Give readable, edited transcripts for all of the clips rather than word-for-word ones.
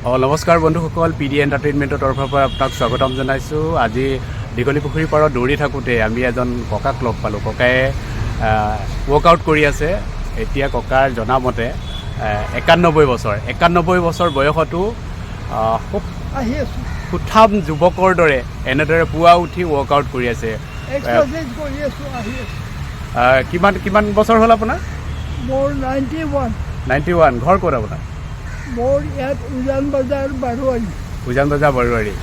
নমস্কাৰ বন্ধুসকল, PD এণ্টাৰটেইনমেণ্টৰ তৰফৰ পৰা আপোনাক স্বাগতম জনাইছোঁ। আজি দীঘলী পুখুৰীৰ পাৰত দৌৰি থাকোঁতে আমি এজন ককাক লগ পালোঁ। ককায়ে ৱৰ্কআউট কৰি আছে। এতিয়া ককাৰ জনামতে 91 বছৰ বয়সতো খুব সুঠাম যুৱকৰ দৰে এনেদৰে পুৱা উঠি ৱৰ্কআউট কৰি আছে। কিমান বছৰ হ'ল আপোনাৰ? মোৰ 91। ঘৰ ক'ত আপোনাৰ? মোৰ ইয়াত উজান বজাৰ বাৰুৱাৰী।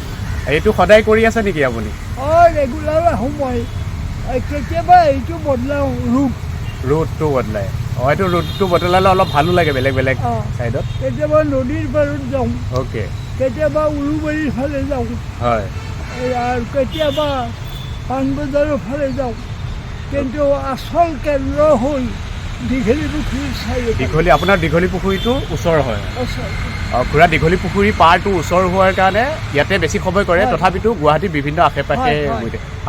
এইটো সদায় কৰি আছে নেকি আপুনি? ৰেগুলাৰ আহোঁ মই। কেতিয়াবা এইটো বদলাওঁ, ৰুটটো বদলাই। এইটো ৰুটটো বদলালে অলপ ভালো লাগে বেলেগ বেলেগ চাইডত। কেতিয়াবা নদীৰ পাৰত যাওঁ, অ'কে। কেতিয়াবা উলুবাৰীৰ ফালে যাওঁ, হয়, আৰু কেতিয়াবা পাণবজাৰৰ ফালে যাওঁ। কিন্তু আচল কেন্দ্ৰ হ'ল দীঘলী পুখুৰীৰ চাইডে। আপোনাৰ দীঘলী পুখুৰীটো ওচৰ হয়। খুৰা দীঘলী পুখুৰী পাৰটো ওচৰ হোৱাৰ কাৰণে ইয়াতে বেছি সময় কৰে। তথাপিতো গুৱাহাটীৰ বিভিন্ন আশে পাশে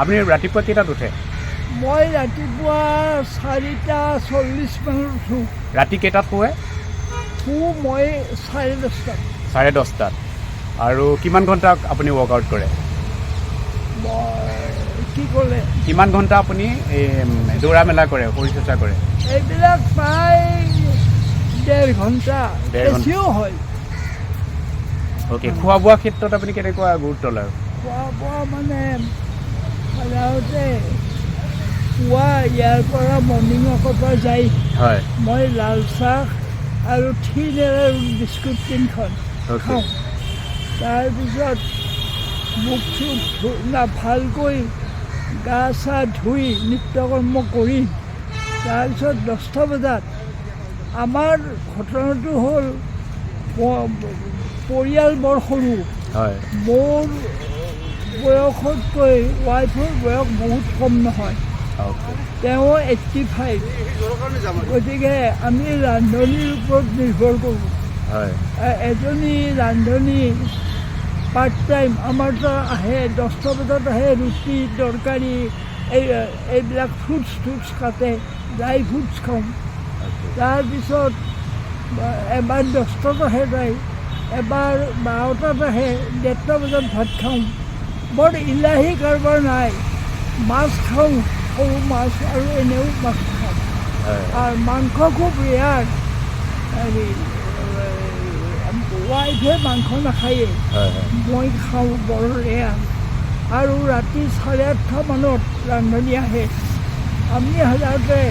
আপুনি ৰাতিপুৱা কেইটাত উঠে? মই ৰাতিপুৱা 4:40 মানত উঠোঁ। ৰাতি কেইটাত শুৱে? মই 10:30। 10:30। আৰু কিমান ঘণ্টা আপুনি ৱৰ্কআউট কৰে? কি ক'লে? কিমান ঘণ্টা আপুনি দৌৰা মেলা কৰে, শৰীৰ চৰ্চা কৰে? এইবিলাক প্ৰায় 1.5 ঘণ্টা, বেছিও হয়। অ'কে। খোৱা বোৱা ক্ষেত্ৰত আপুনি কেনেকুৱা গুৰুত্ব লয়? খোৱা বোৱা মানে সাধাৰণতে পুৱা ইয়াৰ পৰা মৰ্ণিং ৱাকৰ পৰা যাই মই লাল চাহ আৰু থিনেৰে বিস্কুট 3খন খাওঁ। তাৰপিছত মুখ চুখ ভালকৈ গা চা ধুই নিত্যকৰ্ম কৰি তাৰপিছত 10টা বজাত আমাৰ ঘটনাটো হ'ল পৰিয়াল বৰ সৰু। মোৰ বয়সতকৈ ৱাইফৰ বয়স বহুত কম নহয়, তেওঁ 85। গতিকে আমি ৰান্ধনিৰ ওপৰত নিৰ্ভৰ কৰোঁ। এজনী ৰান্ধনি পাৰ্ট টাইম আমাৰ তাত আহে, 10টা বজাত আহে, ৰুটি তৰকাৰী এইবিলাক ফ্ৰুটছ কাটে, ড্ৰাই ফ্ৰুটছ খাওঁ। তাৰপিছত এবাৰ 10টাত আহে তাই, এবাৰ 12টাত আহে, 1:30 বজাত ভাত খাওঁ। বৰ ইলাহী কাৰোবাৰ নাই। মাছ খাওঁ, সৰু মাছ, আৰু এনেও মাছ খাওঁ। আৰু মাংস খুব ৰেয়াৰ। ৱাইফে মাংস নাখায়েই, মই খাওঁ, বৰ ৰেয়াৰ। আৰু ৰাতি 8:30 মানত ৰান্ধনি আহে। আমি সাধাৰণতে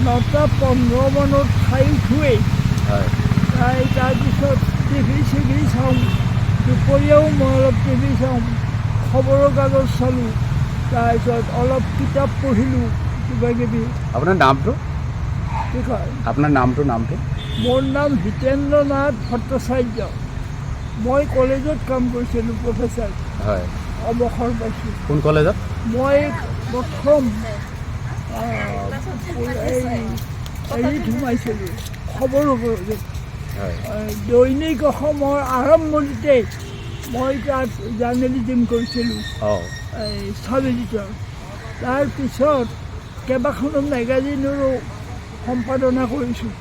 9:15 মানত খাই উঠোৱেই। তাৰপিছত টিভি চাওঁ, দুপৰীয়াও মই অলপ টিভি চাওঁ, খবৰৰ কাগজ চালোঁ, তাৰপিছত অলপ কিতাপ পঢ়িলোঁ কিবা কিবি। আপোনাৰ নামটো কি কয়? আপোনাৰ নামটো? মোৰ নাম হিতেন্দ্ৰ নাথ ভট্টাচাৰ্য। মই কলেজত কাম কৰিছিলোঁ, প্ৰফেচাৰ। অৱসৰ পাইছোঁ। কোন কলেজত? মই প্ৰথম হেৰিত সোমাইছিলোঁ, খবৰ কলেজত। দৈনিক অসমৰ আৰম্ভণিতে মই তাত জাৰ্নেলিজিম কৰিছিলোঁ, চাব এডিটৰ। তাৰপিছত কেইবাখনো মেগাজিনৰো সম্পাদনা কৰিছোঁ।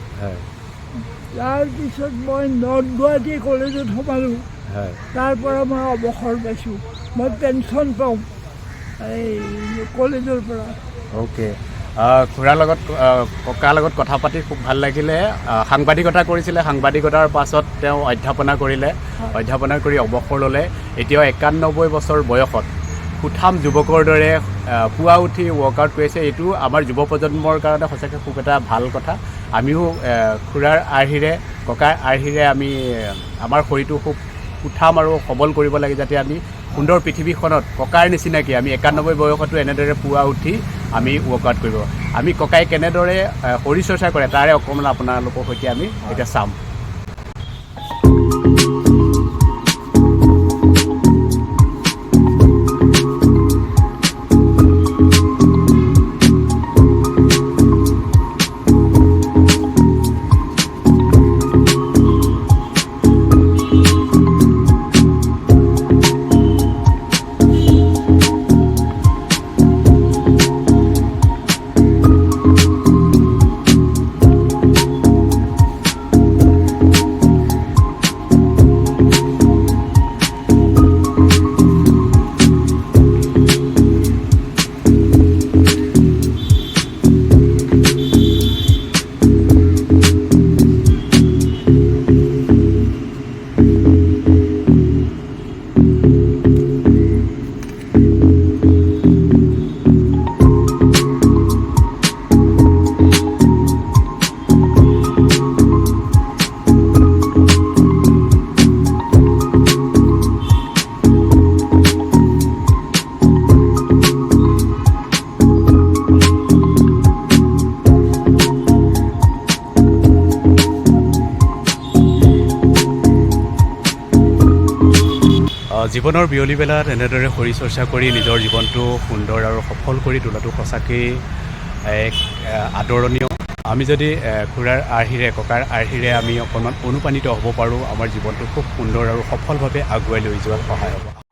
তাৰপিছত মই নৰ্থ গুৱাহাটী কলেজত সোমালোঁ। তাৰ পৰা মই অৱসৰ পাইছোঁ। মই পেঞ্চন পাওঁ এই কলেজৰ পৰা। অ'কে। খুৰাৰ লগত, ককাৰ লগত কথা পাতি খুব ভাল লাগিলে। সাংবাদিকতা কৰিছিলে, সাংবাদিকতাৰ পাছত তেওঁ অধ্যাপনা কৰিলে, অধ্যাপনা কৰি অৱসৰ ল'লে। এতিয়াও 91 বছৰ বয়সত সুঠাম যুৱকৰ দৰে পুৱা উঠি ৱৰ্কআউট কৰিছে। এইটো আমাৰ যুৱ প্ৰজন্মৰ কাৰণে সঁচাকৈ খুব এটা ভাল কথা। আমিও খুৰাৰ আৰ্হিৰে, ককাৰ আৰ্হিৰে আমি আমাৰ শৰীৰটো খুব সুঠাম আৰু সবল কৰিব লাগে, যাতে আমি সুন্দৰ পৃথিৱীখনত ককাৰ নিচিনাকৈ আমি 91 বয়সতো এনেদৰে পুৱা উঠি আমি ৱৰ্কআউট কৰিব। আমি ককাই কেনেদৰে শৰীৰ চৰ্চা কৰে তাৰে অকণমান আপোনালোকৰ সৈতে আমি এতিয়া চাম। জীৱনৰ বিয়লি বেলাত এনেদৰে শৰীৰ চৰ্চা কৰি নিজৰ জীৱনটো সুন্দৰ আৰু সফল কৰি তোলাটো সঁচাকেই এক আদৰণীয়। আমি যদি খুৰাৰ আৰ্হিৰে ককাৰ আৰ্হিৰে আমি অকণমান অনুপ্ৰাণিত হ'ব পাৰোঁ, আমাৰ জীৱনটো খুব সুন্দৰ আৰু সফলভাৱে আগুৱাই লৈ যোৱাত সহায় হ'ব।